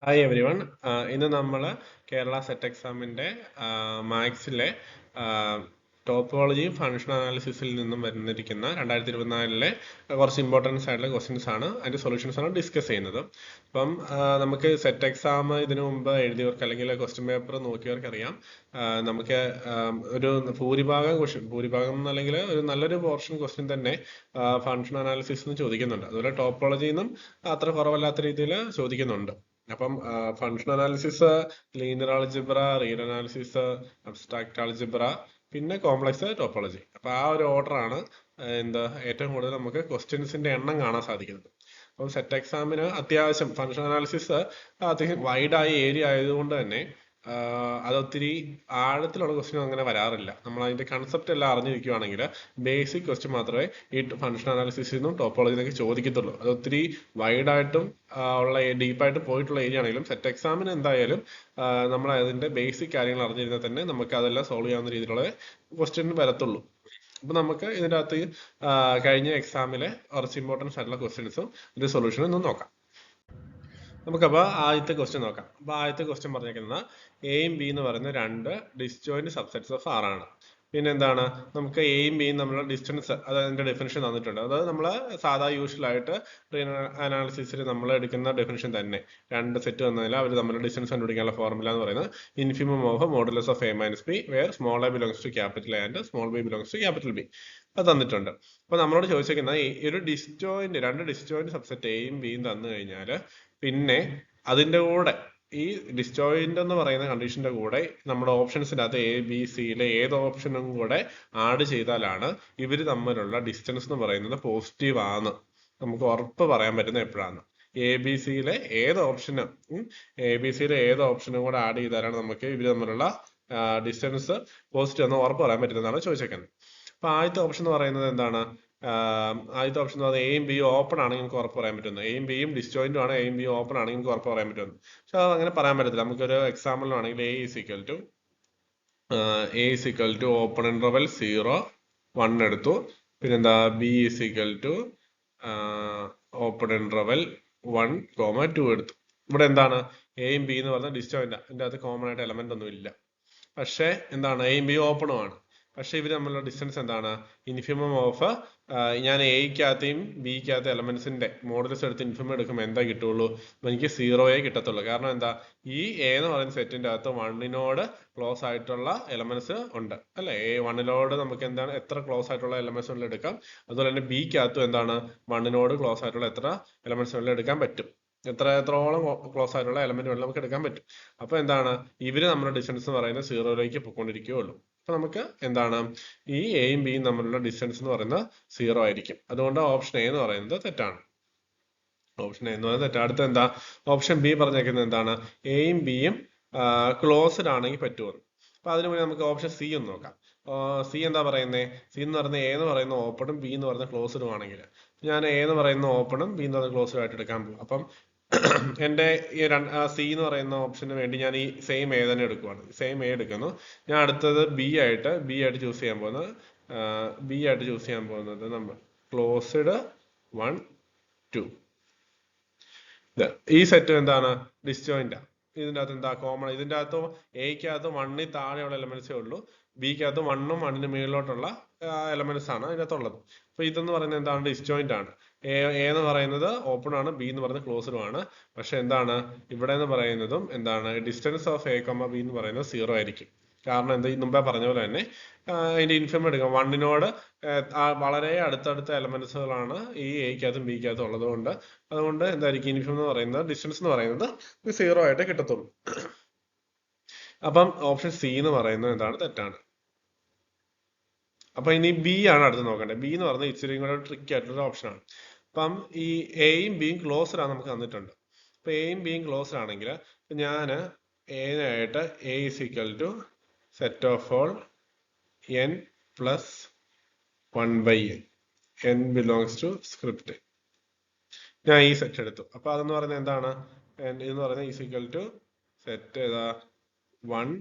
Hi every one. ഇന്ന് നമ്മൾ Kerala set എക്സാമിൻ്റെ മാത്സിലെ ടോപ്പോളജിയും ഫങ്ഷൻ അനാലിസിസിൽ നിന്നും വരുന്നിരിക്കുന്ന 2024 കുറച്ച് ഇമ്പോർട്ടൻസ് ആയിട്ടുള്ള ക്വസ്റ്റ്യൻസ് ആണ്, അതിൻ്റെ സൊല്യൂഷൻസ് ആണ് ഡിസ്കസ് ചെയ്യുന്നത്. അപ്പം നമുക്ക് സെറ്റ് എക്സാം ഇതിനു മുമ്പ് എഴുതിയവർക്ക് അല്ലെങ്കിൽ ക്വസ്റ്റ്യൻ പേപ്പർ നോക്കിയവർക്ക് അറിയാം, നമുക്ക് ഒരു ഭൂരിഭാഗം എന്നല്ലെങ്കിൽ ഒരു നല്ലൊരു പോർഷൻ ക്വസ്റ്റ്യൻ തന്നെ ഫങ്ഷൻ അനാലിസിസ് എന്ന് ചോദിക്കുന്നുണ്ട്. അതുപോലെ ടോപ്പോളജിയിൽ നിന്നും അത്ര കുറവല്ലാത്ത രീതിയിൽ ചോദിക്കുന്നുണ്ട്. അപ്പം function analysis, linear algebra, real analysis, abstract algebra, പിന്നെ കോംപ്ലക്സ് ടോപ്പോളജി. അപ്പൊ ആ ഒരു ഓർഡറാണ് ഏറ്റവും കൂടുതൽ നമുക്ക് ക്വസ്റ്റ്യൻസിന്റെ എണ്ണം കാണാൻ സാധിക്കുന്നത്. അപ്പം സെറ്റ് എക്സാമിന് അത്യാവശ്യം ഫങ്ഷൻ അനാലിസിസ് അത്യാവശ്യം വൈഡായ ഏരിയ ആയതുകൊണ്ട് തന്നെ അതൊത്തിരി ആഴത്തിലുള്ള ക്വസ്റ്റ്യൻ അങ്ങനെ വരാറില്ല. നമ്മൾ അതിന്റെ കൺസെപ്റ്റ് എല്ലാം അറിഞ്ഞിരിക്കുകയാണെങ്കിൽ ബേസിക് ക്വസ്റ്റ്യൻ മാത്രമേ ഈ ഫങ്ഷൻ അനാലിസിസിൽ നിന്നും ടോപ്പോളജിയിൽ നിന്നൊക്കെ ചോദിക്കത്തുള്ളൂ. അത് ഒത്തിരി വൈഡായിട്ടും ഉള്ള ഡീപ്പായിട്ട് പോയിട്ടുള്ള ഏരിയ ആണെങ്കിലും സെറ്റ് എക്സാമിന് എന്തായാലും നമ്മൾ അതിന്റെ ബേസിക് കാര്യങ്ങൾ അറിഞ്ഞിരുന്നാൽ തന്നെ നമുക്ക് അതെല്ലാം സോൾവ് ചെയ്യാവുന്ന രീതിയിലുള്ള ക്വസ്റ്റ്യൻ വരത്തുള്ളൂ. അപ്പൊ നമുക്ക് ഇതിൻ്റെ അകത്ത് കഴിഞ്ഞ എക്സാമിലെ കുറച്ച് ഇമ്പോർട്ടൻസ് ആയിട്ടുള്ള ക്വസ്റ്റ്യൻസും ഇതിന്റെ സൊല്യൂഷനും ഒന്ന് നോക്കാം. നമുക്കപ്പോൾ ആദ്യത്തെ ക്വസ്റ്റ്യൻ നോക്കാം. അപ്പോൾ ആദ്യത്തെ ക്വസ്റ്റ്യൻ പറഞ്ഞേക്കുന്നത് എയും ബി എന്ന് പറയുന്ന രണ്ട് ഡിസ്ജോയിന്റ് സബ്സെറ്റ്സ് ഓഫ് ആർ ആണ്. പിന്നെ എന്താണ്, നമുക്ക് എയും ബിയും തമ്മിലുള്ള ഡിസ്റ്റൻസ്, അത് അതിന്റെ ഡെഫിനിഷൻ തന്നിട്ടുണ്ട്. അത് നമ്മൾ സാധാ യൂഷ്വൽ ആയിട്ട് റിയൽ അനാലിസിസിൽ നമ്മൾ എടുക്കുന്ന ഡെഫിനിഷൻ തന്നെ. രണ്ട് സെറ്റ് വന്നതിൽ അവർ തമ്മിലുള്ള ഡിസ്റ്റൻസ് കണ്ടുപിടിക്കാനുള്ള ഫോർമുല എന്ന് പറയുന്നത് infimum of modulus of a minus b where small a belongs to capital A and small b belongs to capital B. അത് തന്നിട്ടുണ്ട്. അപ്പൊ നമ്മളോട് ചോദിച്ചിരിക്കുന്ന ഈ ഒരു രണ്ട് ഡിസ്ജോയിന്റ് സബ്സെറ്റ് എയും ബിയും തന്നു കഴിഞ്ഞാൽ പിന്നെ അതിന്റെ കൂടെ ഈ ഡിസ്ജോയിന്റ് എന്ന് പറയുന്ന കണ്ടീഷന്റെ കൂടെ നമ്മുടെ ഓപ്ഷൻസിന്റെ അകത്ത് എ ബി സിയിലെ ഏത് ഓപ്ഷനും കൂടെ ആഡ് ചെയ്താലാണ് ഇവർ തമ്മിലുള്ള ഡിസ്റ്റൻസ് എന്ന് പറയുന്നത് പോസിറ്റീവ് ആണ് നമുക്ക് ഉറപ്പ് പറയാൻ പറ്റുന്നത് എപ്പോഴാണ്. എ ബി സിയിലെ ഏത് ഓപ്ഷനും കൂടെ ആഡ് ചെയ്താലാണ് നമുക്ക് ഇവർ തമ്മിലുള്ള ഡിസ്റ്റൻസ് പോസിറ്റീവ് എന്ന് ഉറപ്പ് പറയാൻ പറ്റുന്നതാണ് ചോദിച്ചേക്കുന്നത്. അപ്പൊ ആദ്യത്തെ ഓപ്ഷൻ എന്ന് പറയുന്നത് എന്താണ്? ആദ്യത്തെ ഓപ്ഷൻ എന്ന് പറയുന്നത് എയും ബിയും ഓപ്പൺ ആണെങ്കിൽ നമുക്ക് ഉറപ്പ് പറയാൻ പറ്റുന്നത്. എയും ബിയും ഡിസ്ജോയിന്റും ആണ്, എയും ബിയും ഓപ്പൺ ആണെങ്കിൽ നമുക്ക് ഉറപ്പ് പറയാൻ പറ്റുന്നത്. പക്ഷെ അത് അങ്ങനെ പറയാൻ പറ്റത്തില്ല. നമുക്കൊരു എക്സാമ്പിളിനാണെങ്കിൽ A is equal to open interval 0, 1 എടുത്തു. പിന്നെന്താ B is equal to open interval 1, 2 എടുത്തു. ഇവിടെ എന്താണ്, എയും ബി എന്ന് പറഞ്ഞ ഡിസ്ജോയിന്റ്, അതിന്റെ അകത്ത് കോമൺ ആയിട്ട് എലമെന്റ് ഒന്നും ഇല്ല. പക്ഷെ എന്താണ്, എയും ബിയും ഓപ്പണും ആണ്. പക്ഷെ ഇവർ തമ്മിലുള്ള ഡിസ്റ്റൻസ് എന്താണ്, ഇൻഫിമം ഓഫ് ഞാൻ എയ്ക്കകത്തെയും ബിക്കകത്തെ എലമെന്റ്സിന്റെ മോഡൽസ് എടുത്ത് ഇൻഫിമം എടുക്കുമ്പോൾ എന്താ കിട്ടുള്ളൂ, എനിക്ക് 0 കിട്ടത്തുള്ളൂ. കാരണം എന്താ, ഈ എ എന്ന് പറയുന്ന സെറ്റിന്റെ അകത്ത് 1നോട് ക്ലോസ് ആയിട്ടുള്ള എലമെന്റ്സ് ഉണ്ട് അല്ലെ. 1നോട് നമുക്ക് എന്താണ് എത്ര ക്ലോസ് ആയിട്ടുള്ള എലമെന്റ്സ് ഉള്ളിൽ എടുക്കാം. അതുപോലെ തന്നെ ബിക്കകത്തും എന്താണ് 1നോട് ക്ലോസ് ആയിട്ടുള്ള എത്ര എലമെന്റ്സ് ഉള്ളിൽ എടുക്കാൻ പറ്റും. എത്രത്തോളം ക്ലോസ് ആയിട്ടുള്ള എലമെന്റ് വേണമെങ്കിൽ നമുക്ക് എടുക്കാൻ പറ്റും. അപ്പൊ എന്താണ്, ഇവര് നമ്മുടെ ഡിസ്റ്റൻസ് എന്ന് പറയുന്നത് 0 പോയിക്കൊണ്ടിരിക്കുകയുള്ളൂ. അപ്പൊ നമുക്ക് എന്താണ്, ഈ എയും ബിയും തമ്മിലുള്ള ഡിസ്റ്റൻസ് എന്ന് പറയുന്നത് 0 ആയിരിക്കും. അതുകൊണ്ട് ഓപ്ഷൻ എ എന്ന് പറയുന്നത് തെറ്റാണ്. ഓപ്ഷൻ എ എന്ന് പറയുന്നത് തെറ്റാണ്. അടുത്ത എന്താ, ഓപ്ഷൻ ബി പറഞ്ഞേക്കുന്നത് എന്താണ്, എയും ബിയും ക്ലോസ്ഡ് ആണെങ്കിൽ പറ്റുമെന്ന്. അപ്പൊ അതിനു മുന്നേ നമുക്ക് ഓപ്ഷൻ സി ഒന്ന് നോക്കാം. സി എന്താ പറയുന്നത്, സി എന്ന് പറയുന്നത് എ എന്ന് പറയുന്ന ഓപ്പണും ബി എന്ന് പറയുന്ന ക്ലോസ്ഡും ആണെങ്കിൽ ഞാൻ എ എന്ന് പറയുന്ന ഓപ്പണും ബി എന്ന് പറയുന്ന ക്ലോസ്ഡും ആയിട്ട് എടുക്കാൻ പോകും. അപ്പം എന്റെ ഈ സി എന്ന് പറയുന്ന ഓപ്ഷന് വേണ്ടി ഞാൻ ഈ സെയിം എ തന്നെ എടുക്കുവാണ്. സെയിം എ എടുക്കുന്നു. ഞാൻ അടുത്തത് ബി ആയിട്ട് ചൂസ് ചെയ്യാൻ പോകുന്നത് നമ്മൾ ക്ലോസ്ഡ് 1, 2. ഈ സെറ്റ് എന്താണ്, ഡിസ്ജോയിന്റ്. ഇതിന്റെ അകത്ത് എന്താ കോമൺ, ഇതിന്റെ അകത്ത് എക്കകത്ത് 1 താഴെയുള്ള എലമെന്റ്സേ ഉള്ളൂ, ബിക്കകത്ത് 1ഉം 1ന് മുകളിലോട്ടുള്ള എലമെന്റ്സ് ആണ് അതിനകത്തുള്ളത്. അപ്പൊ ഇതെന്ന് പറയുന്നത് എന്താണ്, ഡിസ്ജോയിന്റ് ആണ്. എ എന്ന് പറയുന്നത് ഓപ്പൺ ആണ്, ബി എന്ന് പറയുന്നത് ക്ലോസ്ഡും ആണ്. പക്ഷെ എന്താണ്, ഇവിടെ എന്ന് പറയുന്നതും എന്താണ്, ഡിസ്റ്റൻസ് ഓഫ് എ, ബി എന്ന് പറയുന്നത് 0 ആയിരിക്കും. കാരണം എന്താ, ഈ മുമ്പേ പറഞ്ഞ പോലെ തന്നെ അതിന്റെ ഇൻഫിമം എടുക്കാം. 1നോട് വളരെ അടുത്തടുത്ത എലമെന്റ്സുകളാണ് ഈ എക്കകത്തും ബിക്കകത്തും ഉള്ളത് കൊണ്ട് അതുകൊണ്ട് എന്തായിരിക്കും ഇൻഫിമം എന്ന് പറയുന്നത്, ഡിസ്റ്റൻസ് എന്ന് പറയുന്നത് 0 ആയിട്ട് കിട്ടത്തുള്ളൂ. അപ്പം ഓപ്ഷൻ സി എന്ന് പറയുന്നത് എന്താണ്, തെറ്റാണ്. അപ്പൊ ഇനി ബി ആണ് അടുത്ത് നോക്കേണ്ടത്. ബി എന്ന് പറയുന്നത് ഇച്ചിരി കൂടെ ട്രിക്കി ആയിട്ടുള്ള ഓപ്ഷനാണ്. അപ്പം ഈ എയും ബിയും ക്ലോസ്ഡ് ആണ് നമുക്ക് തന്നിട്ടുണ്ട്. അപ്പൊ എയും ബിയും ക്ലോസ്ഡ് ആണെങ്കിൽ ഞാൻ എനായിട്ട് A is equal to set of all n plus 1/n, n belongs to script. ഞാൻ ഈ സെറ്റ് എടുത്തു. അപ്പൊ അതെന്ന് പറയുന്നത് എന്താണ്, ഇതെന്ന് പറയുന്നത് ഈസ് ഈക്വൽ ടു സെറ്റ് ഏതാ 1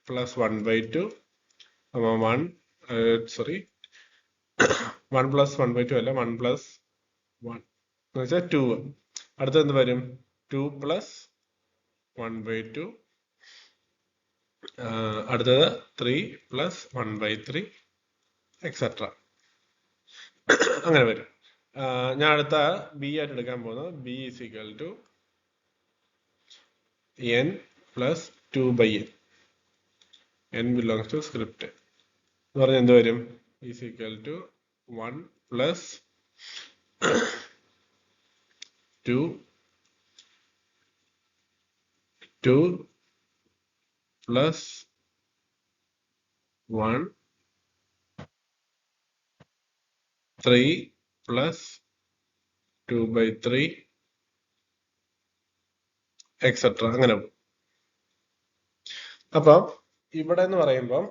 പ്ലസ് 1/2, 1 പ്ലസ് 1/2 അല്ല, 1 പ്ലസ് 1 എന്ന് വെച്ചാൽ 2. അടുത്ത എന്ത് വരും, 2 പ്ലസ് 1/2 അടുത്തത് 3 + 1/3 എക്സെട്ര അങ്ങനെ വരും. ഞാൻ അടുത്ത ബി ആയിട്ട് എടുക്കാൻ പോകുന്നത് b is equal to n + 2/n. n belongs to script എന്ന് പറഞ്ഞാൽ എന്ത് വരും? ഈസ് ഈക്വൽ ടു 1 + 2 + 1 3 + 2/3 എക്സെട്ര അങ്ങനെ പോകും. അപ്പം ഇവിടെ എന്ന് പറയുമ്പോൾ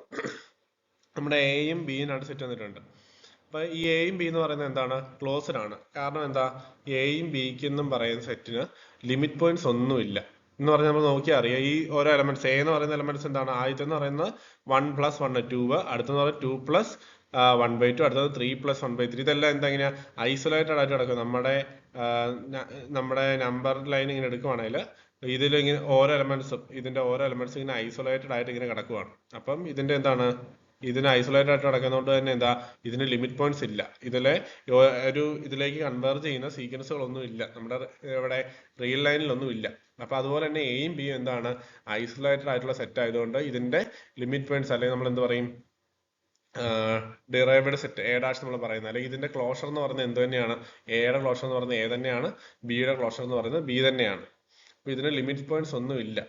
നമ്മുടെ എയും ബിയും രണ്ട് സെറ്റ് വന്നിട്ടുണ്ട്. അപ്പൊ ഈ എയും ബി എന്ന് പറയുന്നത് എന്താണ്? ക്ലോസ്ഡ് ആണ്. കാരണം എന്താ? എയും ബിക്കും പറയുന്ന സെറ്റിന് ലിമിറ്റ് പോയിന്റ്സ് ഒന്നുമില്ല എന്ന് പറഞ്ഞാൽ നമ്മൾ നോക്കിയാൽ അറിയാം. ഈ ഓരോ എലമെന്റ്സ് എ എന്ന് പറയുന്ന എലമെന്റ്സ് എന്താണ്? ആദ്യത്തെ എന്ന് പറയുന്നത് 1 + 1 2, അടുത്തെന്ന് പറയുന്നത് 2 + 1/2, അടുത്തത് 3 + 1/3. ഇതെല്ലാം എന്താ ഇങ്ങനെ ഐസൊലേറ്റഡ് ആയിട്ട് കിടക്കും. നമ്മുടെ നമ്പർ ലൈൻ ഇങ്ങനെ എടുക്കുവാണെങ്കിൽ ഇതിൽ ഇങ്ങനെ ഓരോ എലമെന്റ്സും ഇങ്ങനെ ഐസൊലേറ്റഡ് ആയിട്ട് ഇങ്ങനെ കിടക്കുവാണ്. അപ്പം ഇതിന്റെ എന്താണ്? ഇതിന് ഐസൊലേറ്റഡ് ആയിട്ട് കിടക്കുന്നതുകൊണ്ട് തന്നെ എന്താ? ഇതിന് ലിമിറ്റ് പോയിന്റ്സ് ഇല്ല. ഇതിലേക്ക് കൺവേർജ് ചെയ്യുന്ന സീക്വൻസുകളൊന്നും ഇല്ല നമ്മുടെ ഇവിടെ റിയൽ ലൈനിലൊന്നും ഇല്ല. അപ്പൊ അതുപോലെ തന്നെ എയും ബിയും എന്താണ്? ഐസൊലേറ്റഡ് ആയിട്ടുള്ള സെറ്റ് ആയതുകൊണ്ട് ഇതിന്റെ ലിമിറ്റ് പോയിന്റ്സ് അല്ലെങ്കിൽ നമ്മൾ എന്ത് പറയും? ഡിറൈവ്ഡ് സെറ്റ് എ ഡാഷ് നമ്മൾ പറയുന്നത്. അല്ലെങ്കിൽ ഇതിന്റെ ക്ലോഷർ എന്ന് പറയുന്നത് എന്ത് തന്നെയാണ്? എയുടെ ക്ലോഷർ എന്ന് പറയുന്നത് എ തന്നെയാണ്, ബിയുടെ ക്ലോഷർ എന്ന് പറയുന്നത് ബി തന്നെയാണ്. അപ്പൊ ഇതിന് ലിമിറ്റ് പോയിന്റ്സ് ഒന്നും ഇല്ല.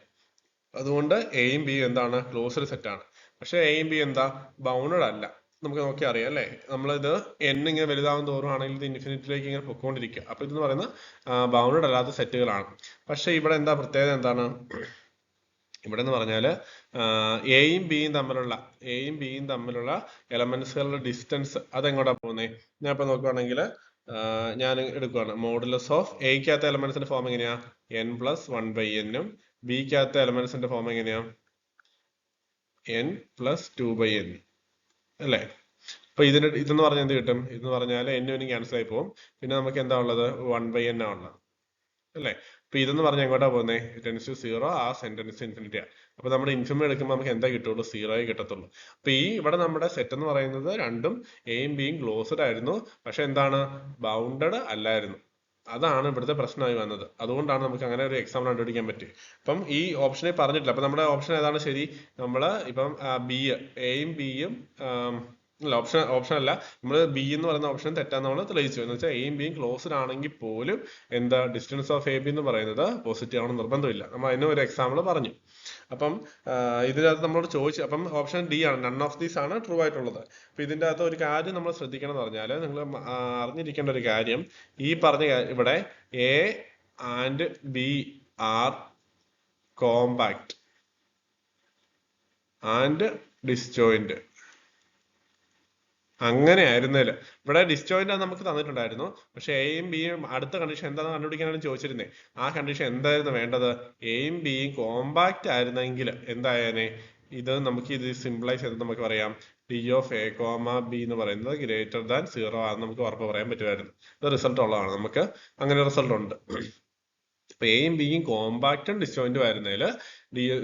അതുകൊണ്ട് എയും ബിയും എന്താണ്? ക്ലോസ്ഡ് സെറ്റ് ആണ്. പക്ഷെ എയും ബി എന്താ? ബൗണ്ടഡ് അല്ല. നമുക്ക് നോക്കി അറിയാം അല്ലെ? നമ്മളിത് n ഇങ്ങനെ വലുതാവും തോറും ആണെങ്കിൽ ഇത് ഇൻഫിനിറ്റിയിലേക്ക് ഇങ്ങനെ പൊക്കോണ്ടിരിക്കുക. അപ്പൊ ഇതെന്ന് പറയുന്ന ബൗണ്ടഡ് അല്ലാത്ത സെറ്റുകളാണ്. പക്ഷെ ഇവിടെ എന്താ പ്രത്യേകത എന്താണ്? ഇവിടെ എന്ന് പറഞ്ഞാല് എയും ബിയും തമ്മിലുള്ള എലമെന്റ്സുകളുടെ ഡിസ്റ്റൻസ് അതെങ്ങോട്ടാ പോകുന്നത്? ഞാൻ ഇപ്പൊ നോക്കുവാണെങ്കിൽ ഞാൻ എടുക്കുവാണ് മോഡുലസ് ഓഫ് എക്കകത്തെ എലമെന്റ്സിന്റെ ഫോം എങ്ങനെയാ? n + 1/n ഉം ബിക്കകത്തെ എലമെന്റ്സിന്റെ ഫോം എങ്ങനെയാ? n + 2/n അല്ലേ? അപ്പൊ ഇതെന്ന് പറഞ്ഞാൽ എന്ത് കിട്ടും? ഇതെന്ന് പറഞ്ഞാൽ n ക്യാൻസൽ ആയി പോകും. പിന്നെ നമുക്ക് എന്താ ഉള്ളത്? 1/n ആ ഉള്ളത് അല്ലേ? അപ്പൊ ഇതെന്ന് പറഞ്ഞാൽ എങ്ങോട്ടാ പോകുന്നത്? ടെൻസ് ടു 0, ആ സെന്റൻസ് ഇൻഫിനിറ്റി ആണ്. അപ്പൊ നമ്മുടെ ഇൻഫിനിറ്റി എടുക്കുമ്പോൾ നമുക്ക് എന്താ കിട്ടുള്ളൂ? 0 കിട്ടത്തുള്ളൂ. അപ്പൊ ഇവിടെ നമ്മുടെ സെറ്റ് എന്ന് പറയുന്നത് രണ്ടും എയും ബിയും ക്ലോസ്ഡ് ആയിരുന്നു. പക്ഷെ എന്താണ്? ബൗണ്ടഡ് അല്ലായിരുന്നു. അതാണ് ഇവിടുത്തെ പ്രശ്നമായി വന്നത്. അതുകൊണ്ടാണ് നമുക്ക് അങ്ങനെ ഒരു എക്സാമ്പിൾ കണ്ടുപിടിക്കാൻ പറ്റും. അപ്പം ഈ ഓപ്ഷനെ പറഞ്ഞിട്ടില്ല. അപ്പൊ നമ്മുടെ ഓപ്ഷൻ ഏതാണ് ശരി? നമ്മള് ഇപ്പം എയും ബിയും അല്ല, ഓപ്ഷൻ അല്ല, നമ്മൾ ബി എന്ന് പറയുന്ന ഓപ്ഷൻ തെറ്റാന്ന് നമ്മൾ തെളിയിച്ചു. എന്ന് വെച്ചാൽ എയും ബിയും ക്ലോസ്ഡ് ആണെങ്കിൽ പോലും എന്താ ഡിസ്റ്റൻസ് ഓഫ് എ ബി എന്ന് പറയുന്നത് പോസിറ്റീവ് ആണെന്ന് നിർബന്ധമില്ല. നമ്മൾ അതിന് ഒരു എക്സാമ്പിൾ പറഞ്ഞു. അപ്പം ഇതിനകത്ത് നമ്മളോട് ചോദിച്ചു. അപ്പം ഓപ്ഷൻ ഡി ആണ്, നൺ ഓഫ് ദീസ് ആണ് ട്രൂ ആയിട്ടുള്ളത്. അപ്പൊ ഇതിന്റെ അകത്ത് ഒരു കാര്യം നമ്മൾ ശ്രദ്ധിക്കണം എന്ന് പറഞ്ഞാല്, നിങ്ങൾ അറിഞ്ഞിരിക്കേണ്ട ഒരു കാര്യം, ഈ പറഞ്ഞ ഇവിടെ A and B are compact and disjoint. അങ്ങനെ ആയിരുന്നേല് ഇവിടെ ഡിസ്ജോയിന്റ് നമുക്ക് തന്നിട്ടുണ്ടായിരുന്നു. പക്ഷെ എയും ബിയും അടുത്ത കണ്ടീഷൻ എന്താണെന്ന് കണ്ടുപിടിക്കാനാണ് ചോദിച്ചിരുന്നത്. ആ കണ്ടീഷൻ എന്തായിരുന്നു വേണ്ടത്? എയും ബിയും കോമ്പാക്ട് ആയിരുന്നെങ്കിൽ എന്തായാലേ ഇത് സിംപ്ലൈസ് ചെയ്ത് നമുക്ക് പറയാം D of A comma B എന്ന് പറയുന്നത് ഗ്രേറ്റർ ദാൻ 0 ആണെന്ന് നമുക്ക് ഉറപ്പ് പറയാൻ പറ്റുമായിരുന്നു. ഇത് റിസൾട്ട് ഉള്ളതാണ്. നമുക്ക് അങ്ങനെ റിസൾട്ട് ഉണ്ട്. അപ്പൊ എയും ബിയും കോമ്പാക്റ്റും ഡിസ്ജോയിന്റും ആയിരുന്നേൽ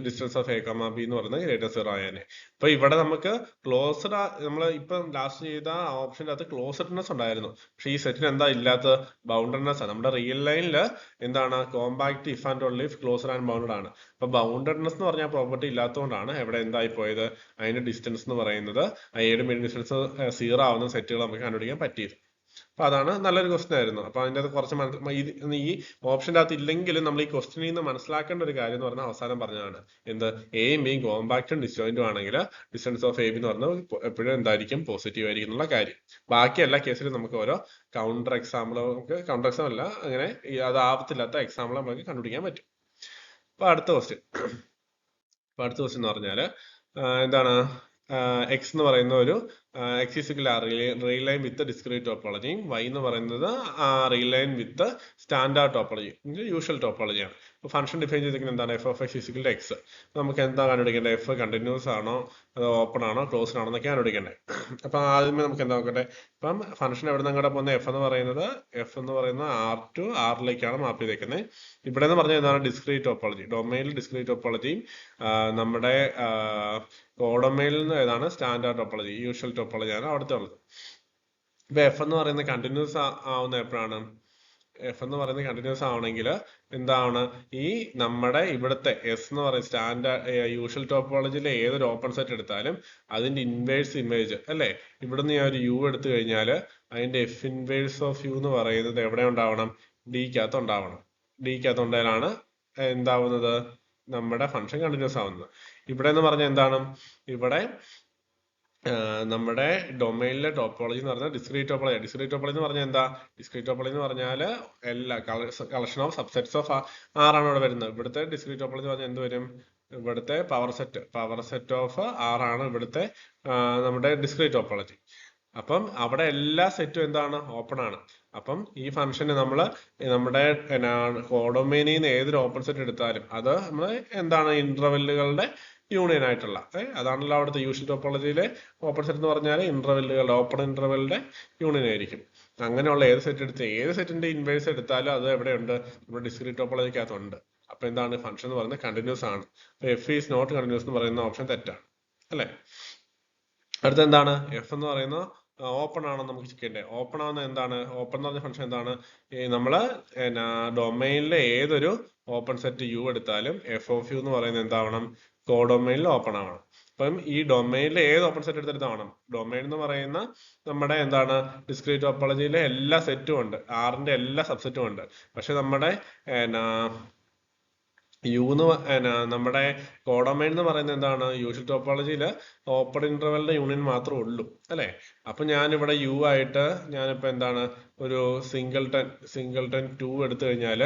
distance of A comma B എന്ന് പറയുന്നത് ഗ്രേറ്റർ 0 ആയേനെ. അപ്പൊ ഇവിടെ നമുക്ക് ക്ലോസ്ഡ്, നമ്മൾ ഇപ്പൊ ലാസ്റ്റ് ചെയ്ത ഓപ്ഷൻ്റെ അകത്ത് ക്ലോസ്ഡ്നെസ് ഉണ്ടായിരുന്നു. പക്ഷെ ഈ സെറ്റിന് എന്താ ഇല്ലാത്ത? ബൗണ്ടഡ്നെസ് ആണ്. നമ്മുടെ റിയൽ ലൈനിൽ എന്താണ്? Compact if and only if closed and bounded ആണ്. അപ്പൊ ബൗണ്ടഡ്നെസ് എന്ന് പറഞ്ഞാൽ പ്രോപ്പർട്ടി ഇല്ലാത്തതുകൊണ്ടാണ് ഇവിടെ എന്തായി പോയത്? അതിന്റെ ഡിസ്റ്റൻസ് എന്ന് പറയുന്നത് എയുടെ മീൻ ഡിസ്റ്റൻസ് 0 ആവുന്ന സെറ്റുകൾ നമുക്ക് കണ്ടുപിടിക്കാൻ പറ്റിയത്. അപ്പൊ അതാണ് നല്ലൊരു ക്വസ്റ്റ്യൻ ആയിരുന്നു. അപ്പൊ അതിന്റെ അത് കുറച്ച് ഈ ഓപ്ഷൻ്റെ അകത്ത് ഇല്ലെങ്കിലും നമ്മൾ ഈ ക്വസ്റ്റ്യനിൽ നിന്ന് മനസ്സിലാക്കേണ്ട ഒരു കാര്യം എന്ന് പറഞ്ഞാൽ അവസാനം പറഞ്ഞതാണ് എന്ത്? എയും ബിയും കോമ്പാക്റ്റും ഡിസ്ജോയിന്റും ആണെങ്കിൽ ഡിസ്റ്റൻസ് ഓഫ് എ ബി എന്ന് പറഞ്ഞാൽ എപ്പോഴും എന്തായിരിക്കും? പോസിറ്റീവ് ആയിരിക്കും എന്നുള്ള കാര്യം. ബാക്കി എല്ലാ കേസിലും നമുക്ക് ഓരോ കൗണ്ടർ എക്സാമ്പിൾ അല്ല, അങ്ങനെ അതാവത്തില്ലാത്ത എക്സാമ്പിൾ നമുക്ക് കണ്ടുപിടിക്കാൻ പറ്റും. അപ്പൊ അടുത്ത ക്വസ്റ്റ്യൻ എന്ന് പറഞ്ഞാല് എന്താണ്? എക്സ് എന്ന് പറയുന്ന ഒരു x equal real line with discrete ടോപ്പോളജിയും y എന്ന് പറയുന്നത് real line with standard topology usual ടോപ്പോളജിയാണ്. അപ്പോൾ ഫംഗ്ഷൻ ഡിഫൈൻ ചെയ്തിരിക്കുന്നത് എന്താണ്? F of X equal to X. നമുക്ക് എന്താ കണ്ടുപിടിക്കേണ്ടത്? എഫ് കണ്ടിന്യൂസ് ആണോ അതോ ഓപ്പൺ ആണോ ക്ലോസ്ഡ് ആണോ എന്നൊക്കെ കണ്ടുപിടിക്കേണ്ടത്. അപ്പം ആദ്യമേ നമുക്ക് എന്താ നോക്കട്ടെ? ഇപ്പം ഫംഗ്ഷൻ എവിടെ നിന്ന് അങ്ങോട്ട് പോകുന്നത്? എഫ് എന്ന് പറയുന്നത് R2 ആറിലേക്കാണ് മാപ്പ് ചെയ്തേക്കുന്നത്. ഇവിടെ എന്ന് പറഞ്ഞാൽ എന്താണ്? Discrete topology. ഡൊമൈനിൽ ഡിസ്ക്രീറ്റ് ടോപ്പോളജിയും നമ്മുടെ കോഡൊമൈനിൽ നിന്ന് ഏതാണ്? സ്റ്റാൻഡേർഡ് ടോപ്പോളജി യൂഷ്വൽ ടോപ്പോളജിയാണ് അവിടുത്തെ ഉള്ളത്. ഇപ്പൊ എഫ് എന്ന് പറയുന്നത് കണ്ടിന്യൂസ് ആവുന്ന എപ്പോഴാണ്? എഫ് എന്ന് പറയുന്നത് കണ്ടിന്യൂസ് ആവണമെങ്കിൽ എന്താണ്? ഈ നമ്മുടെ ഇവിടുത്തെ എസ് എന്ന് പറയുന്ന സ്റ്റാൻഡേർഡ് യൂഷ്വൽ ടോപ്പോളജിയിലെ ഏതൊരു ഓപ്പൺ സെറ്റ് എടുത്താലും അതിന്റെ ഇൻവേഴ്സ് ഇമേജ് അല്ലെ, ഇവിടുന്ന് ഞാൻ ഒരു യു എടുത്തു കഴിഞ്ഞാൽ അതിന്റെ എഫ് ഇൻവേഴ്സ് ഓഫ് യു എന്ന് പറയുന്നത് എവിടെ ഉണ്ടാവണം? ഡിക്കകത്ത് ഉണ്ടാവണം. ഡിക്കകത്ത് ഉണ്ടായാലാണ് എന്താവുന്നത്? നമ്മുടെ ഫംഗ്ഷൻ കണ്ടിന്യൂസ് ആവുന്നത്. ഇവിടെ എന്ന് പറഞ്ഞാൽ എന്താണ്? ഇവിടെ നമ്മുടെ ഡൊമൈനിലെ ടോപ്പോളജി എന്ന് പറഞ്ഞാൽ ഡിസ്ക്രീറ്റ് ടോപ്പോളജി. ഡിസ്ക്രീറ്റ് ടോപ്പോളജി എന്ന് പറഞ്ഞാൽ എന്താ? ഡിസ്ക്രീറ്റ് ടോപ്പോളജി എന്ന് പറഞ്ഞാൽ എല്ലാ കളക്ഷൻ ഓഫ് സബ്സെറ്റ്സ് ഓഫ് ആറാണ് ഇവിടെ വരുന്നത്. ഇവിടുത്തെ ഡിസ്ക്രീറ്റ് ടോപ്പോളജി പറഞ്ഞാൽ എന്ത് വരും? ഇവിടുത്തെ പവർ സെറ്റ് ഓഫ് ആറാണ് ഇവിടുത്തെ നമ്മുടെ ഡിസ്ക്രീറ്റ് ടോപ്പോളജി. അപ്പം അവിടെ എല്ലാ സെറ്റും എന്താണ്? ഓപ്പൺ ആണ്. അപ്പം ഈ ഫംഗ്ഷന് നമ്മൾ നമ്മുടെ കോഡൊമൈനിൽ നിന്ന് ഏതൊരു ഓപ്പൺ സെറ്റ് എടുത്താലും അത് നമ്മൾ എന്താണ്? ഇന്റർവെല്ലുകളുടെ യൂണിയൻ ആയിട്ടുള്ള അതാണല്ലോ അവിടുത്തെ യൂഷ്വൽ ടോപ്പോളജിയിലെ ഓപ്പൺ സെറ്റ് എന്ന് പറഞ്ഞാൽ ഇന്റർവെല്ലുകളുടെ ഓപ്പൺ ഇന്റർവെല്ലിന്റെ യൂണിയൻ ആയിരിക്കും. അങ്ങനെയുള്ള ഏത് സെറ്റിന്റെ ഇൻവേഴ്സ് എടുത്താലും അത് എവിടെയുണ്ട്? നമ്മുടെ ഡിസ്ക്രീറ്റ് ടോപ്പോളജിക്കകത്തുണ്ട്. അപ്പൊ എന്താണ്? ഫംഗ്ഷൻ എന്ന് പറയുന്നത് കണ്ടിന്യൂസ് ആണ്. എഫ് ഈസ് നോട്ട് കണ്ടിന്യൂസ് എന്ന് പറയുന്ന ഓപ്ഷൻ തെറ്റാണ് അല്ലെ. അടുത്ത എന്താണ്? എഫ് എന്ന് പറയുന്ന ഓപ്പൺ ആണോ നമുക്ക് ചെക്ക് ചെയ്യേണ്ടത്. ഓപ്പൺ ആവുന്ന എന്താണ്? ഓപ്പൺ എന്ന് പറഞ്ഞ ഫംഗ്ഷൻ എന്താണ്? നമ്മള് ഡൊമൈനിലെ ഏതൊരു ഓപ്പൺ സെറ്റ് യു എടുത്താലും എഫ് ഓഫ് യു എന്ന് പറയുന്നത് എന്താവണം? കോഡൊമൈനിൽ ഓപ്പൺ ആവണം. അപ്പം ഈ ഡൊമൈനിൽ ഏത് ഓപ്പൺ സെറ്റ് എടുത്തിട്ടാവണം? ഡൊമൈൻ എന്ന് പറയുന്ന നമ്മുടെ എന്താണ്? ഡിസ്ക്രീറ്റ് ടോപ്പോളജിയിലെ എല്ലാ സെറ്റും ഉണ്ട്, ആറിന്റെ എല്ലാ സബ്സെറ്റും ഉണ്ട്. പക്ഷെ നമ്മുടെ നമ്മുടെ കോഡൊമൈൻ എന്ന് പറയുന്നത് എന്താണ്? യൂഷ്വൽ ടോപ്പോളജിയിൽ ഓപ്പൺ ഇന്റർവെലിന്റെ യൂണിയൻ മാത്രമേ ഉള്ളൂ അല്ലെ. അപ്പൊ ഞാനിവിടെ യു ആയിട്ട് ഞാനിപ്പോ എന്താണ്? ഒരു സിംഗിൾട്ടൺ 2 എടുത്തു കഴിഞ്ഞാൽ